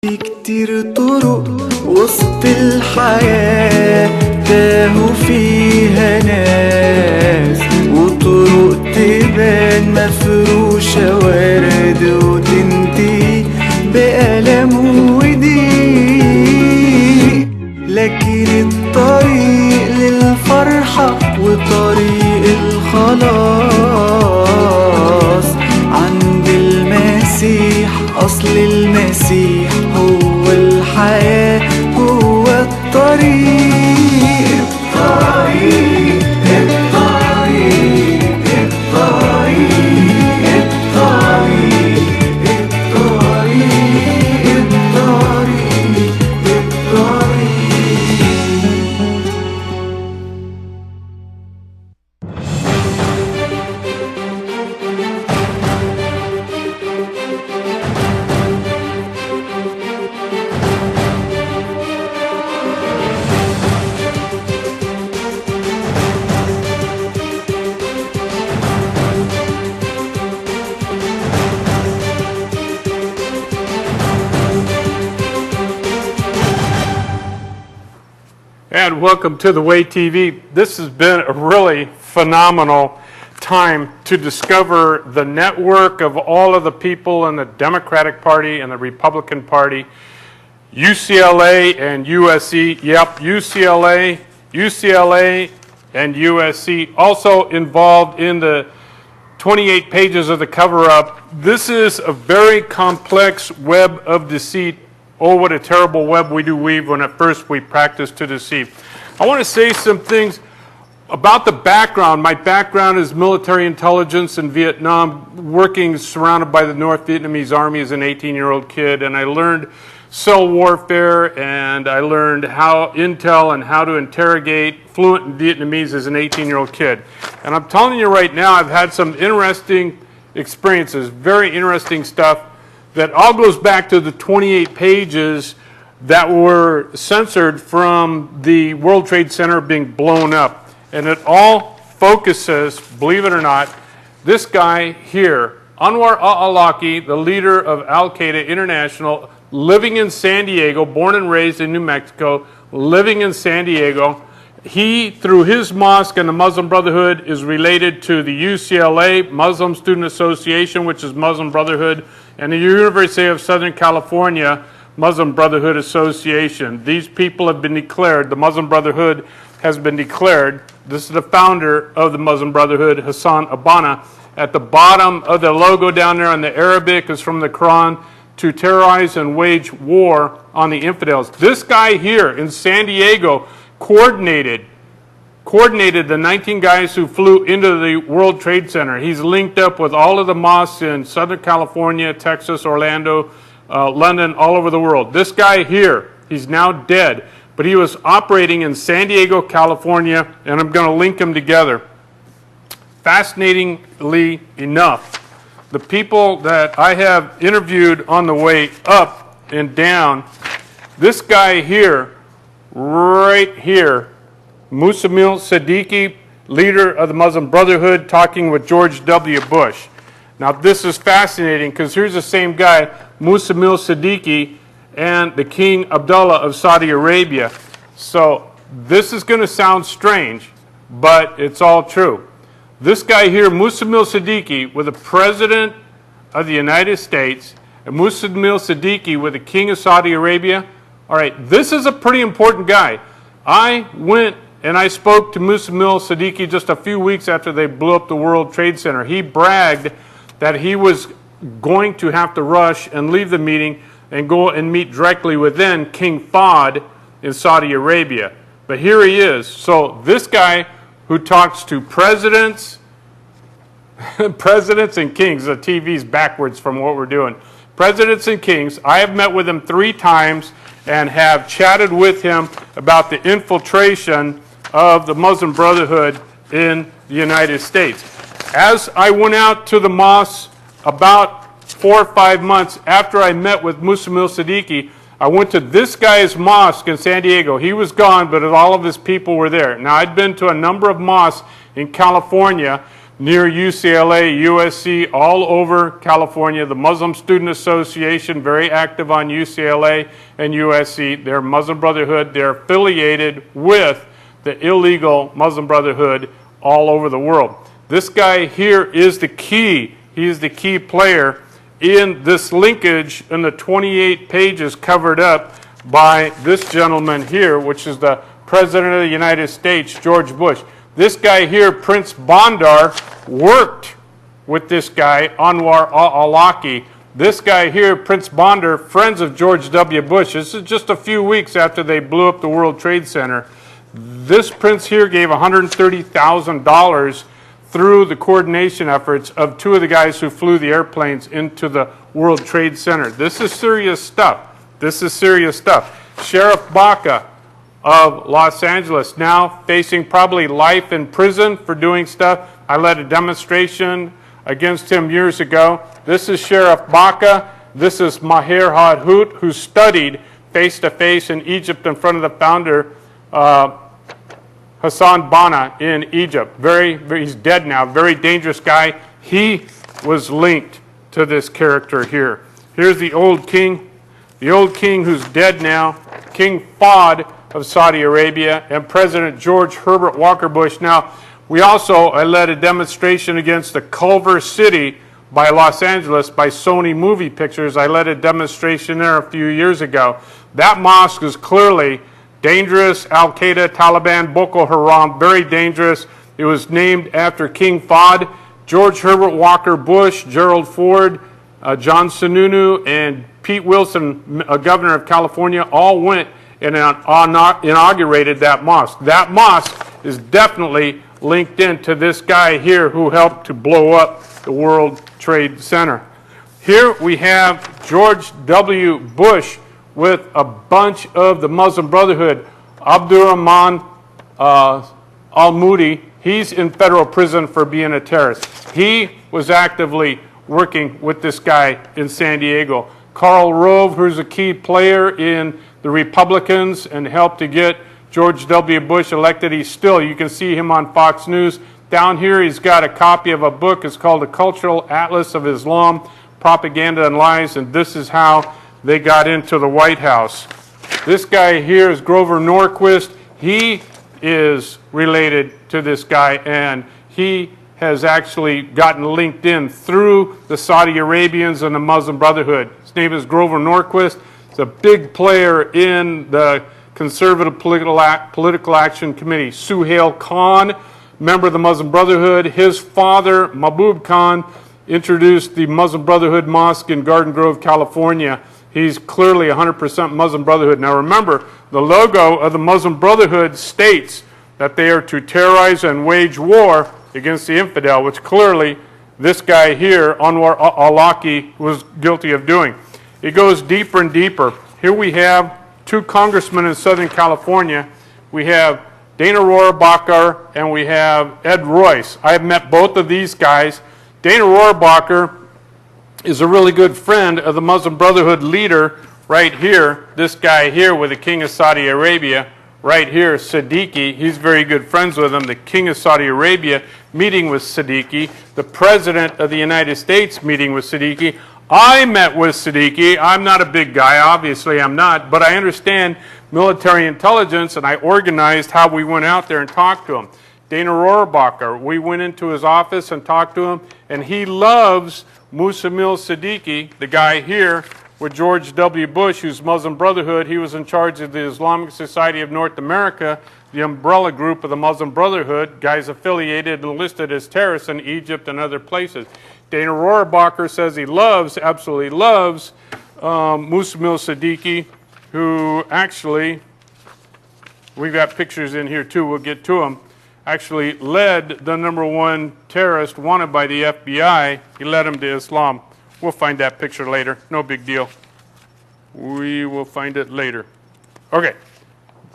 في كتير طرق وسط الحياة تاهوا فيها ناس، وطرق تبان مفروشة ورد وتنتهي بألم وضيق، لكن الطريق للفرحة وطريق الخلاص عند المسيح. أصل المسيح هو الحياة، هو الطريق الطريق الطريق الطريق الطريق الطريق الطريق. And welcome to The Way TV. This has been a really phenomenal time to discover the network of all of the people in the Democratic Party and the Republican Party, UCLA and USC. Yep, UCLA and USC also involved in the 28 pages of the cover-up. This is a very complex web of deceit. Oh, what a terrible web we do weave when at first we practice to deceive. I want to say some things about the background. My background is military intelligence in Vietnam, working surrounded by the North Vietnamese Army as an 18-year-old kid, and I learned cell warfare, and I learned how intel and how to interrogate fluent in Vietnamese as an 18-year-old kid. And I'm telling you right now, I've had some interesting experiences, very interesting stuff, that all goes back to the 28 pages that were censored from the World Trade Center being blown up. And it all focuses, believe it or not, this guy here, Anwar al-Awlaki, the leader of Al-Qaeda International, living in San Diego, born and raised in New Mexico, living in San Diego. He, through his mosque and the Muslim Brotherhood, is related to the UCLA Muslim Student Association, which is Muslim Brotherhood, and the University of Southern California Muslim Brotherhood Association. These people have been declared, the Muslim Brotherhood has been declared, this is the founder of the Muslim Brotherhood, Hassan Abana. At the bottom of the logo down there on the Arabic is from the Quran, to terrorize and wage war on the infidels. This guy here in San Diego coordinated the 19 guys who flew into the World Trade Center. He's linked up with all of the mosques in Southern California, Texas, Orlando, London, all over the world. This guy here, he's now dead, but he was operating in San Diego, California, and I'm going to link them together. Fascinatingly enough, the people that I have interviewed on the way up and down, this guy here, right here, Musamil Siddiqui, leader of the Muslim Brotherhood, talking with George W. Bush. Now this is fascinating because here's the same guy, Musamil Siddiqui, and the King Abdullah of Saudi Arabia. So this is going to sound strange, but it's all true. This guy here, Musamil Siddiqui, with the President of the United States, and Musamil Siddiqui with the King of Saudi Arabia. All right, this is a pretty important guy. I went and I spoke to Musamil Siddiqui just a few weeks after they blew up the World Trade Center. He bragged that he was going to have to rush and leave the meeting and go and meet directly with then King Fahd in Saudi Arabia. But here he is. So this guy who talks to presidents, presidents and kings, the TV's backwards from what we're doing. Presidents and kings, I have met with him 3 times and have chatted with him about the infiltration of the Muslim Brotherhood in the United States. As I went out to the mosque about 4 or 5 months after I met with Musamil Siddiqui, I went to this guy's mosque in San Diego. He was gone, but all of his people were there. Now, I'd been to a number of mosques in California, near UCLA, USC, all over California. The Muslim Student Association, very active on UCLA and USC. They're Muslim Brotherhood. They're affiliated with the illegal Muslim Brotherhood all over the world. This guy here is the key. He is the key player in this linkage in the 28 pages covered up by this gentleman here, which is the President of the United States, George Bush. This guy here, Prince Bandar, worked with this guy, Anwar al-Awlaki. This guy here, Prince Bandar, friends of George W. Bush. This is just a few weeks after they blew up the World Trade Center. This prince here gave $130,000 through the coordination efforts of two of the guys who flew the airplanes into the World Trade Center. This is serious stuff. This is serious stuff. Sheriff Baca of Los Angeles now facing probably life in prison for doing stuff. I led a demonstration against him years ago. This is Sheriff Baca. This is Maher Hadhout, who studied face-to-face in Egypt in front of the founder, Hassan Banna in Egypt. He's dead now. Very dangerous guy. He was linked to this character here. Here's the old king who's dead now, King Fahd of Saudi Arabia, and President George Herbert Walker Bush. Now, I led a demonstration against the Culver City by Los Angeles by Sony Movie Pictures. I led a demonstration there a few years ago. That mosque is clearly dangerous. Al-Qaeda, Taliban, Boko Haram, very dangerous. It was named after King Fahd. George Herbert Walker Bush, Gerald Ford, John Sununu, and Pete Wilson, governor of California, all went and inaugurated that mosque. That mosque is definitely linked into this guy here who helped to blow up the World Trade Center. Here we have George W. Bush with a bunch of the Muslim Brotherhood. Abdurrahman al-Moudi, he's in federal prison for being a terrorist. He was actively working with this guy in San Diego. Karl Rove, who's a key player in the Republicans and helped to get George W. Bush elected. You can see him on Fox News. Down here, he's got a copy of a book. It's called The Cultural Atlas of Islam, Propaganda and Lies, and this is how they got into the White House. This guy here is Grover Norquist. He is related to this guy, and he has actually gotten linked in through the Saudi Arabians and the Muslim Brotherhood. His name is Grover Norquist. He's a big player in the Conservative Political Action Committee. Suhail Khan, member of the Muslim Brotherhood. His father, Mahbub Khan, introduced the Muslim Brotherhood Mosque in Garden Grove, California. He's clearly 100% Muslim Brotherhood. Now remember, the logo of the Muslim Brotherhood states that they are to terrorize and wage war against the infidel, which clearly this guy here, Anwar al-Awlaki, was guilty of doing. It goes deeper and deeper. Here we have two congressmen in Southern California. We have Dana Rohrabacher and we have Ed Royce. I have met both of these guys. Dana Rohrabacher is a really good friend of the Muslim Brotherhood leader right here, this guy here with the King of Saudi Arabia, right here, Siddiqui. He's very good friends with him. The King of Saudi Arabia meeting with Siddiqui. The President of the United States meeting with Siddiqui. I met with Siddiqui. I'm not a big guy, obviously I'm not, but I understand military intelligence, and I organized how we went out there and talked to him. Dana Rohrabacher, we went into his office and talked to him, and he loves Musamil Siddiqui, the guy here with George W. Bush, who's Muslim Brotherhood. He was in charge of the Islamic Society of North America, the umbrella group of the Muslim Brotherhood, guys affiliated and listed as terrorists in Egypt and other places. Dana Rohrabacher says he absolutely loves Musamil Siddiqui, who actually, we've got pictures in here too, we'll get to him, actually led the #1 terrorist wanted by the FBI. He led him to Islam. We'll find that picture later. No big deal. We will find it later. Okay,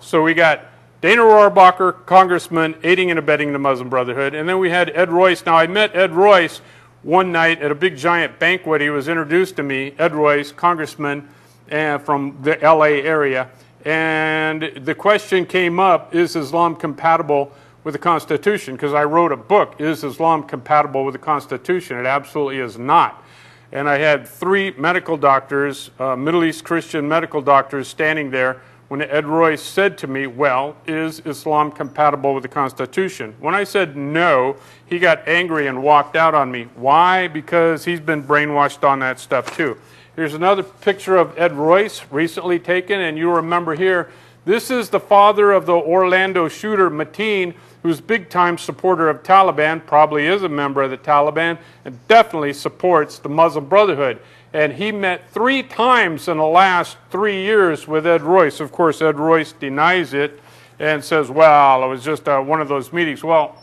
so we got Dana Rohrabacher, congressman, aiding and abetting the Muslim Brotherhood. And then we had Ed Royce. Now, I met Ed Royce one night at a big giant banquet. He was introduced to me, Ed Royce, congressman from the LA area. And the question came up, is Islam compatible with the Constitution, because I wrote a book, Is Islam Compatible with the Constitution? It absolutely is not. And I had 3 medical doctors, Middle East Christian medical doctors, standing there when Ed Royce said to me, well, is Islam compatible with the Constitution? When I said no, he got angry and walked out on me. Why? Because he's been brainwashed on that stuff too. Here's another picture of Ed Royce, recently taken, and you'll remember here, this is the father of the Orlando shooter, Mateen, who's a big-time supporter of Taliban, probably is a member of the Taliban, and definitely supports the Muslim Brotherhood. And he met 3 times in the last 3 years with Ed Royce. Of course, Ed Royce denies it and says, well, it was just one of those meetings. Well,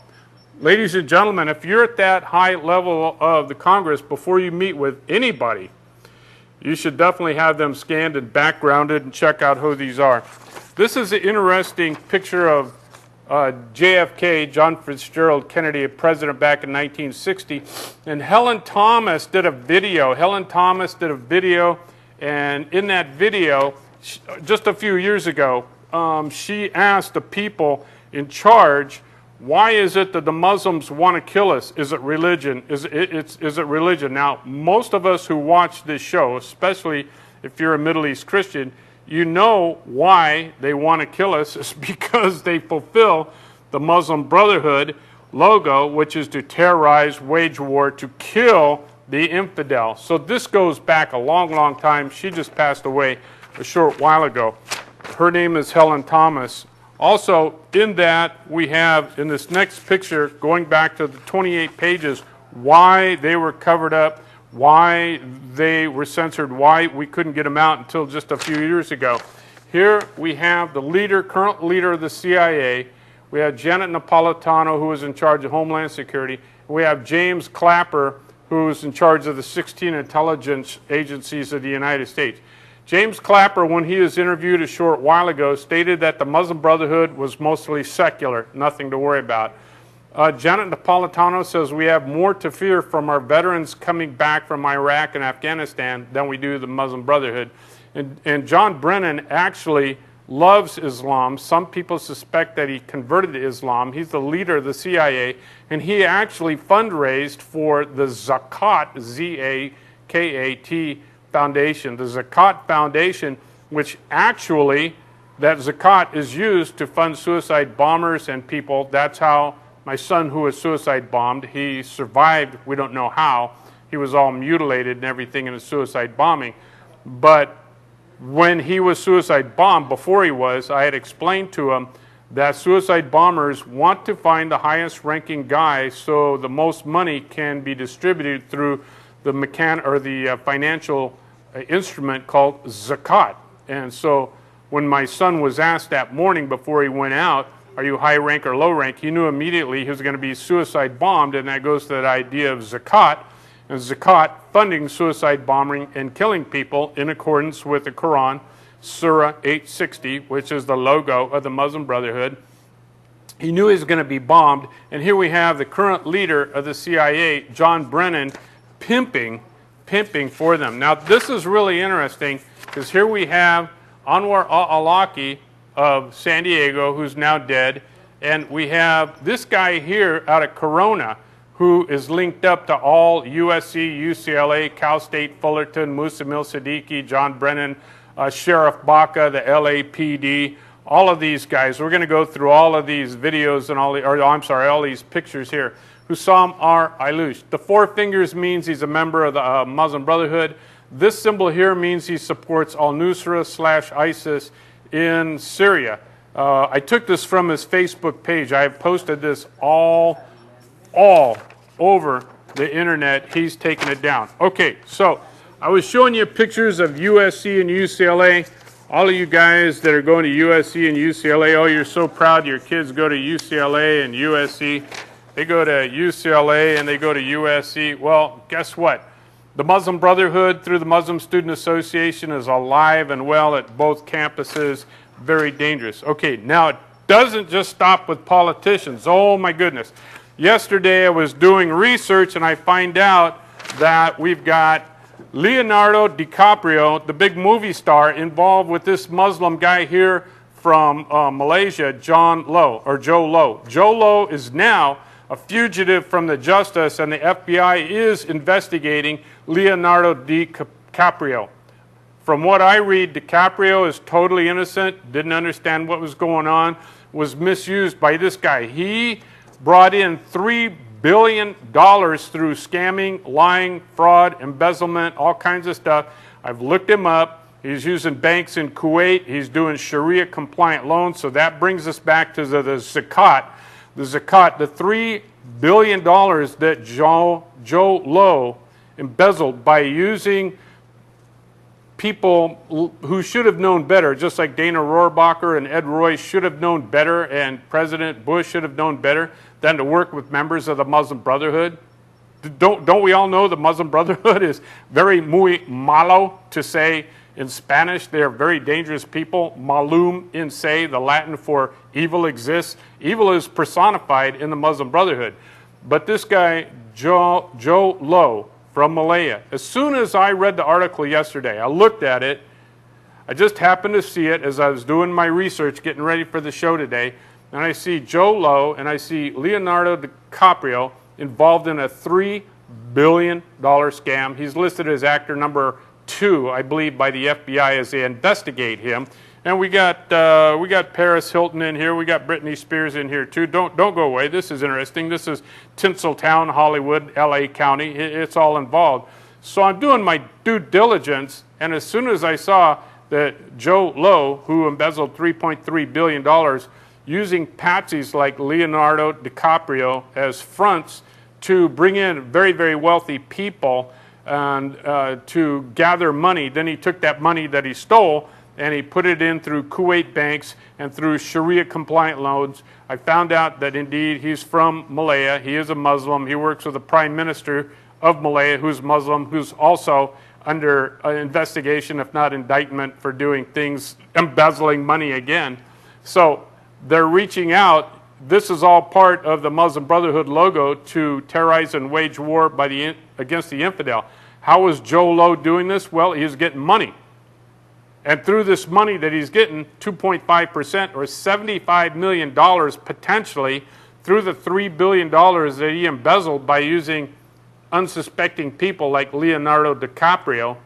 ladies and gentlemen, if you're at that high level of the Congress, before you meet with anybody, you should definitely have them scanned and backgrounded and check out who these are. This is an interesting picture of JFK, John Fitzgerald Kennedy, a president back in 1960, and Helen Thomas did a video. And in that video, just a few years ago, she asked the people in charge, why is it that the Muslims want to kill us? Is it religion? Is it religion? Now, most of us who watch this show, especially if you're a Middle East Christian, you know why they want to kill us is because they fulfill the Muslim Brotherhood logo, which is to terrorize, wage war, to kill the infidel. So this goes back a long, long time. She just passed away a short while ago. Her name is Helen Thomas. Also, in that, we have, in this next picture, going back to the 28 pages, why they were covered up, why they were censored, why we couldn't get them out until just a few years ago. Here we have the leader, current leader of the CIA. We have Janet Napolitano, who is in charge of Homeland Security. We have James Clapper, who is in charge of the 16 intelligence agencies of the United States. James Clapper, when he was interviewed a short while ago, stated that the Muslim Brotherhood was mostly secular, nothing to worry about. Janet Napolitano says we have more to fear from our veterans coming back from Iraq and Afghanistan than we do the Muslim Brotherhood. And John Brennan actually loves Islam. Some people suspect that he converted to Islam. He's the leader of the CIA, and he actually fundraised for the Zakat, Z-A-K-A-T Foundation. The Zakat Foundation, which actually, that Zakat is used to fund suicide bombers and people. That's how my son, who was suicide bombed, he survived, we don't know how. He was all mutilated and everything in a suicide bombing. But when he was suicide bombed, before he was, I had explained to him that suicide bombers want to find the highest ranking guy so the most money can be distributed through the financial instrument called Zakat. And so when my son was asked that morning before he went out, are you high rank or low rank, he knew immediately he was going to be suicide bombed, and that goes to that idea of Zakat, and Zakat funding suicide bombing and killing people in accordance with the Quran, Surah 860, which is the logo of the Muslim Brotherhood. He knew he was going to be bombed, and here we have the current leader of the CIA, John Brennan, pimping for them. Now, this is really interesting, because here we have Anwar al-Awlaki of San Diego, who's now dead, and we have this guy here out of Corona, who is linked up to all USC, UCLA, Cal State, Fullerton, Musa Mil Siddiqui, John Brennan, Sheriff Baca, the LAPD, all of these guys. We're going to go through all of these videos and all these pictures here. Hussam R. Ayloush. The 4 fingers means he's a member of the Muslim Brotherhood. This symbol here means he supports al-Nusra/ISIS in Syria. I took this from his Facebook page. I have posted this all over the internet. He's taken it down. Okay, so I was showing you pictures of USC and UCLA. All of you guys that are going to USC and UCLA, oh, you're so proud your kids go to UCLA and USC. They go to UCLA and they go to USC. Well, guess what? The Muslim Brotherhood through the Muslim Student Association is alive and well at both campuses. Very dangerous. Okay, now it doesn't just stop with politicians. Oh my goodness. Yesterday I was doing research and I find out that we've got Leonardo DiCaprio, the big movie star, involved with this Muslim guy here from Malaysia, Joe Low. Joe Low is now a fugitive from the justice, and the FBI is investigating Leonardo DiCaprio. From what I read, DiCaprio is totally innocent, didn't understand what was going on, was misused by this guy. He brought in $3 billion through scamming, lying, fraud, embezzlement, all kinds of stuff. I've looked him up. He's using banks in Kuwait. He's doing Sharia-compliant loans. So that brings us back to the zakat. The zakat, the $3 billion that Joe Low embezzled by using people who should have known better, just like Dana Rohrabacher and Ed Royce should have known better, and President Bush should have known better than to work with members of the Muslim Brotherhood. Don't we all know the Muslim Brotherhood is very muy malo, to say in Spanish? They are very dangerous people. Malum in se, the Latin for evil exists. Evil is personified in the Muslim Brotherhood. But this guy, Joe Low from Malaya, as soon as I read the article yesterday, I looked at it. I just happened to see it as I was doing my research, getting ready for the show today, and I see Joe Low and I see Leonardo DiCaprio involved in a $3 billion scam. He's listed as actor number 2, I believe, by the FBI as they investigate him. And we got Paris Hilton in here. We got Britney Spears in here too. Don't go away. This is interesting. This is Tinseltown, Hollywood, L.A. County. It's all involved. So I'm doing my due diligence, and as soon as I saw that Joe Low, who embezzled $3.3 billion, using patsies like Leonardo DiCaprio as fronts to bring in very, very wealthy people and to gather money. Then he took that money that he stole and he put it in through Kuwait banks and through Sharia-compliant loans. I found out that indeed he's from Malaya. He is a Muslim. He works with the Prime Minister of Malaya, who's Muslim, who's also under investigation, if not indictment, for doing things, embezzling money again. So they're reaching out. This is all part of the Muslim Brotherhood logo to terrorize and wage war against the infidel. How is Joe Low doing this? Well, he's getting money. And through this money that he's getting, 2.5% or $75 million potentially, through the $3 billion that he embezzled by using unsuspecting people like Leonardo DiCaprio,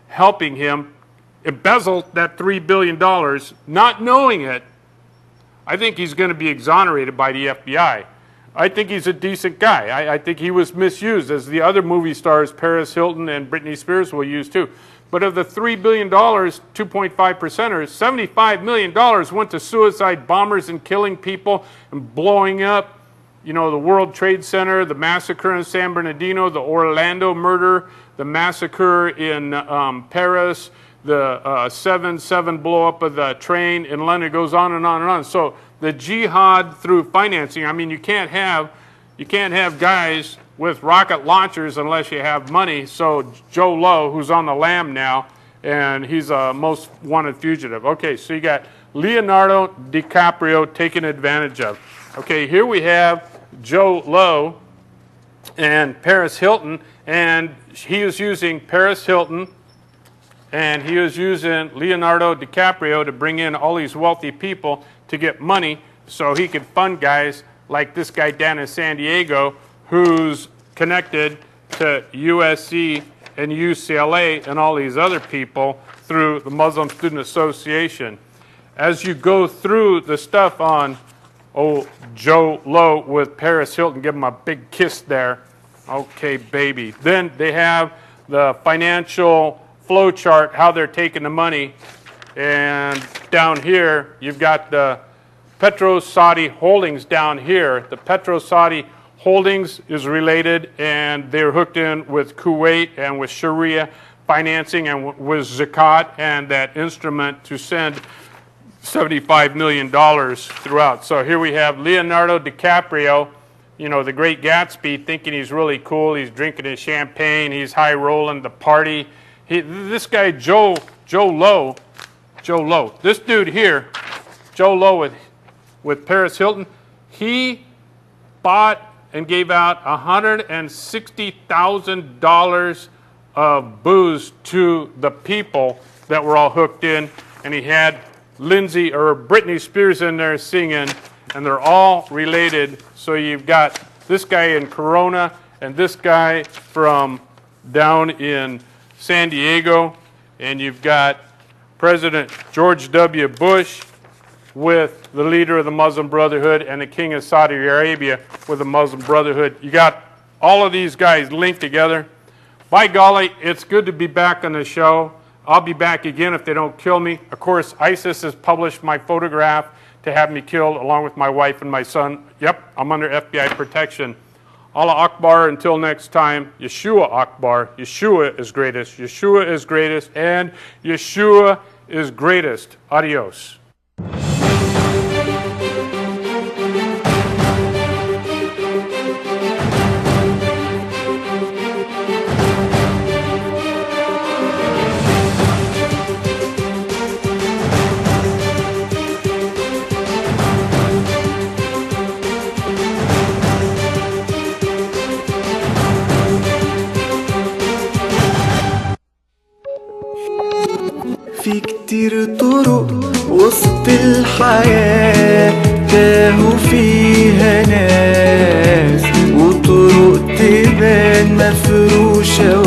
helping him embezzle that $3 billion, not knowing it. I think he's going to be exonerated by the FBI. I think he's a decent guy. I think he was misused, as the other movie stars, Paris Hilton and Britney Spears, will use too. But of the $3 billion, 2.5%, $75 million went to suicide bombers and killing people and blowing up, you know, the World Trade Center, the massacre in San Bernardino, the Orlando murder, the massacre in Paris, the 7/7 blow up of the train in London. It goes on and on and on. So the jihad through financing. I mean, you can't have guys with rocket launchers unless you have money. So Joe Low, who's on the lam now, and he's a most wanted fugitive. Okay, so you got Leonardo DiCaprio taken advantage of. Okay, here we have Joe Low and Paris Hilton, and he is using Paris Hilton and he is using Leonardo DiCaprio to bring in all these wealthy people to get money so he could fund guys like this guy down in San Diego who's connected to USC and UCLA and all these other people through the Muslim Student Association. As you go through the stuff on Joe Low with Paris Hilton, give him a big kiss there. Okay, baby. Then they have the financial flow chart, how they're taking the money. And down here, you've got the Petro Saudi Holdings down here. The Petro Saudi Holdings is related, and they're hooked in with Kuwait and with Sharia financing and with Zakat and that instrument to send $75 million throughout. So here we have Leonardo DiCaprio, you know, the Great Gatsby, thinking he's really cool. He's drinking his champagne. He's high rolling the party. This guy, Joe Low, this dude here, Joe Low with Paris Hilton, he bought and gave out $160,000 of booze to the people that were all hooked in, and he had Lindsay or Britney Spears in there singing, and they're all related. So you've got this guy in Corona and this guy from down in San Diego, and you've got President George W. Bush with the leader of the Muslim Brotherhood and the king of Saudi Arabia with the Muslim Brotherhood. You got all of these guys linked together. By golly, it's good to be back on the show. I'll be back again if they don't kill me. Of course, ISIS has published my photograph to have me killed along with my wife and my son. Yep, I'm under FBI protection. Allah Akbar, until next time, Yeshua Akbar. Yeshua is greatest. Yeshua is greatest, and Yeshua is greatest. Adios. في كتير طرق وسط الحياة تاهوا فيها ناس، وطرق تبان مفروشة